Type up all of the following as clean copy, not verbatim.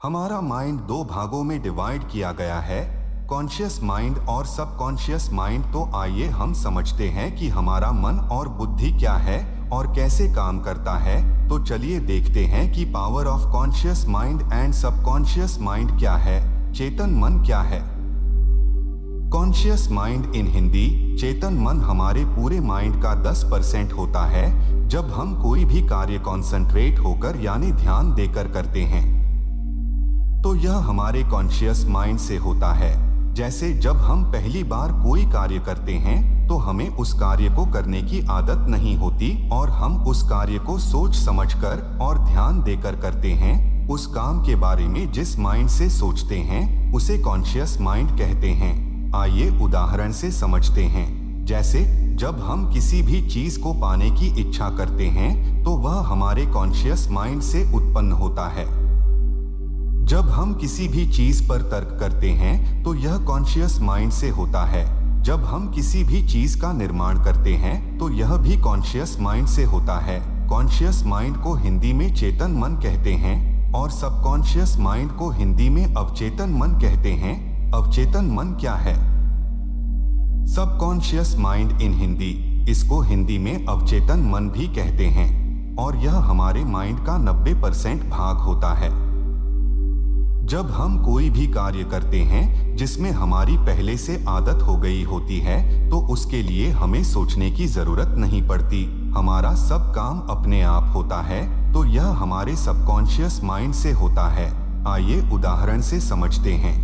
हमारा माइंड दो भागों में डिवाइड किया गया है, कॉन्शियस माइंड और सबकॉन्शियस माइंड। तो आइए हम समझते हैं कि हमारा मन और बुद्धि क्या है और कैसे काम करता है। तो चलिए देखते हैं कि power of conscious mind and subconscious mind क्या है, चेतन मन क्या है। कॉन्शियस माइंड इन हिंदी, चेतन मन हमारे पूरे माइंड का 10% होता है जब हम कोई भी कार्य कॉन्सेंट्रेट होकर यानी ध्यान देकर करते हैं। तो यह हमारे कॉन्शियस माइंड से होता है। जैसे जब हम पहली बार कोई कार्य करते हैं तो हमें उस कार्य को करने की आदत नहीं होती और हम उस कार्य को सोच समझकर और ध्यान देकर करते हैं। उस काम के बारे में जिस माइंड से सोचते हैं उसे कॉन्शियस माइंड कहते हैं। आइए उदाहरण से समझते हैं। जैसे जब हम किसी भी चीज को पाने की इच्छा करते हैं तो वह हमारे कॉन्शियस माइंड से उत्पन्न होता है। जब हम किसी भी चीज पर तर्क करते हैं तो यह कॉन्शियस माइंड से होता है। जब हम किसी भी चीज का निर्माण करते हैं तो यह भी कॉन्शियस माइंड से होता है। कॉन्शियस माइंड को हिंदी में चेतन मन कहते हैं और सबकॉन्शियस माइंड को हिंदी में अवचेतन मन कहते हैं। अवचेतन मन क्या है? सबकॉन्शियस माइंड इन हिंदी, इसको हिंदी में अवचेतन मन भी कहते हैं और यह हमारे माइंड का 90% भाग होता है। जब हम कोई भी कार्य करते हैं जिसमें हमारी पहले से आदत हो गई होती है तो उसके लिए हमें सोचने की जरूरत नहीं पड़ती, हमारा सब काम अपने आप होता है। तो यह हमारे सबकॉन्शियस माइंड से होता है। आइए उदाहरण से समझते हैं।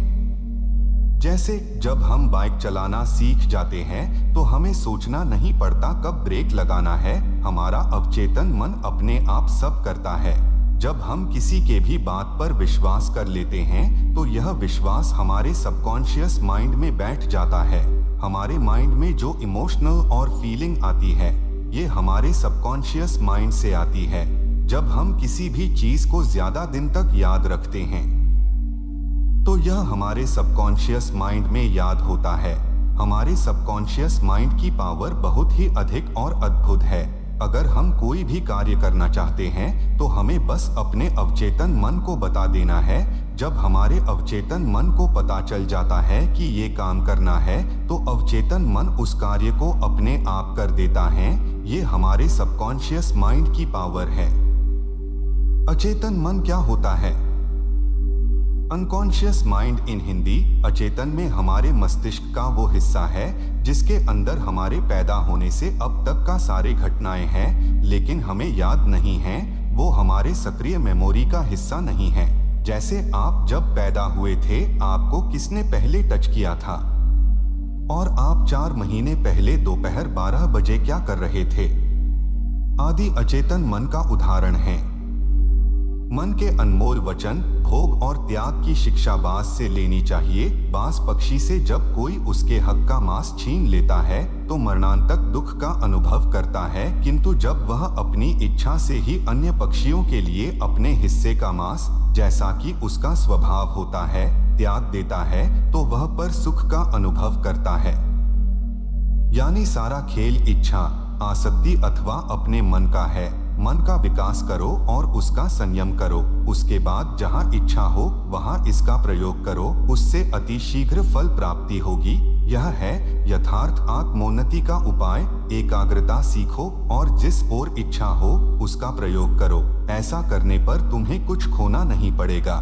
जैसे जब हम बाइक चलाना सीख जाते हैं तो हमें सोचना नहीं पड़ता कब ब्रेक लगाना है, हमारा अवचेतन मन अपने आप सब करता है। जब हम किसी के भी बात पर विश्वास कर लेते हैं तो यह विश्वास हमारे सबकॉन्शियस माइंड में बैठ जाता है। हमारे माइंड में जो इमोशनल और फीलिंग आती है ये हमारे सबकॉन्शियस माइंड से आती है। जब हम किसी भी चीज को ज्यादा दिन तक याद रखते हैं तो यह हमारे सबकॉन्शियस माइंड में याद होता है। हमारे सबकॉन्शियस माइंड की पावर बहुत ही अधिक और अद्भुत है। अगर हम कोई भी कार्य करना चाहते हैं तो हमें बस अपने अवचेतन मन को बता देना है। जब हमारे अवचेतन मन को पता चल जाता है कि ये काम करना है तो अवचेतन मन उस कार्य को अपने आप कर देता है। ये हमारे सबकॉन्शियस माइंड की पावर है। अचेतन मन क्या होता है? अनकॉन्शियस माइंड इन हिंदी, अचेतन में हमारे मस्तिष्क का वो हिस्सा है जिसके अंदर हमारे पैदा होने से अब तक का सारे घटनाएं हैं लेकिन हमें याद नहीं हैं। वो हमारे सक्रिय मेमोरी का हिस्सा नहीं है। जैसे आप जब पैदा हुए थे आपको किसने पहले टच किया था और आप 4 महीने पहले दोपहर 12 बजे क्या कर रहे थे आदि अचेतन मन का उदाहरण है। मन के अनमोल वचन, भोग और त्याग की शिक्षा बांस से लेनी चाहिए। बांस पक्षी से जब कोई उसके हक का मांस छीन लेता है तो मरणांतक दुख का अनुभव करता है, किंतु जब वह अपनी इच्छा से ही अन्य पक्षियों के लिए अपने हिस्से का मांस, जैसा कि उसका स्वभाव होता है, त्याग देता है तो वह पर सुख का अनुभव करता है। यानी सारा खेल इच्छा, आसक्ति अथवा अपने मन का है। मन का विकास करो और उसका संयम करो। उसके बाद जहाँ इच्छा हो वहाँ इसका प्रयोग करो, उससे अति शीघ्र फल प्राप्ति होगी। यह है यथार्थ आत्मोन्नति का उपाय। एकाग्रता सीखो और जिस ओर इच्छा हो उसका प्रयोग करो। ऐसा करने पर तुम्हें कुछ खोना नहीं पड़ेगा।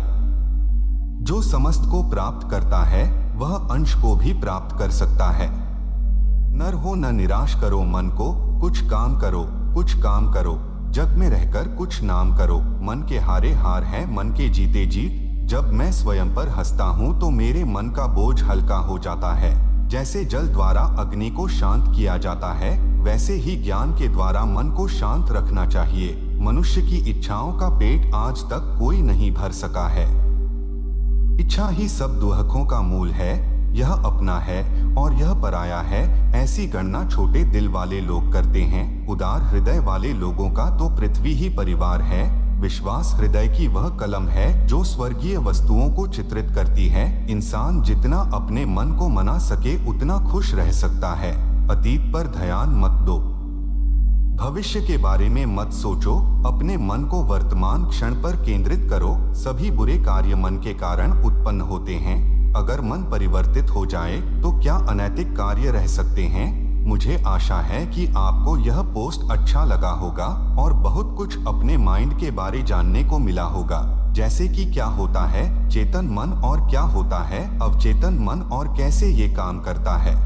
जो समस्त को प्राप्त करता है वह अंश को भी प्राप्त कर सकता है। नर हो न निराश करो मन को, कुछ काम करो, कुछ काम करो। जग में रहकर कुछ नाम करो। मन के हारे हार है, मन के जीते जीत। जब मैं स्वयं पर हंसता हूँ तो मेरे मन का बोझ हल्का हो जाता है। जैसे जल द्वारा अग्नि को शांत किया जाता है वैसे ही ज्ञान के द्वारा मन को शांत रखना चाहिए। मनुष्य की इच्छाओं का पेट आज तक कोई नहीं भर सका है। इच्छा ही सब दुखों का मूल है। यह अपना है और यह पराया है, ऐसी गणना छोटे दिल वाले लोग करते हैं। उदार हृदय वाले लोगों का तो पृथ्वी ही परिवार है। विश्वास हृदय की वह कलम है जो स्वर्गीय वस्तुओं को चित्रित करती है। इंसान जितना अपने मन को मना सके उतना खुश रह सकता है। अतीत पर ध्यान मत दो। भविष्य के बारे में मत सोचो, अपने मन को वर्तमान क्षण पर केंद्रित करो। सभी बुरे कार्य मन के कारण उत्पन्न होते हैं। अगर मन परिवर्तित हो जाए तो क्या अनैतिक कार्य रह सकते हैं? मुझे आशा है कि आपको यह पोस्ट अच्छा लगा होगा और बहुत कुछ अपने माइंड के बारे जानने को मिला होगा, जैसे कि क्या होता है चेतन मन और क्या होता है अवचेतन मन और कैसे ये काम करता है।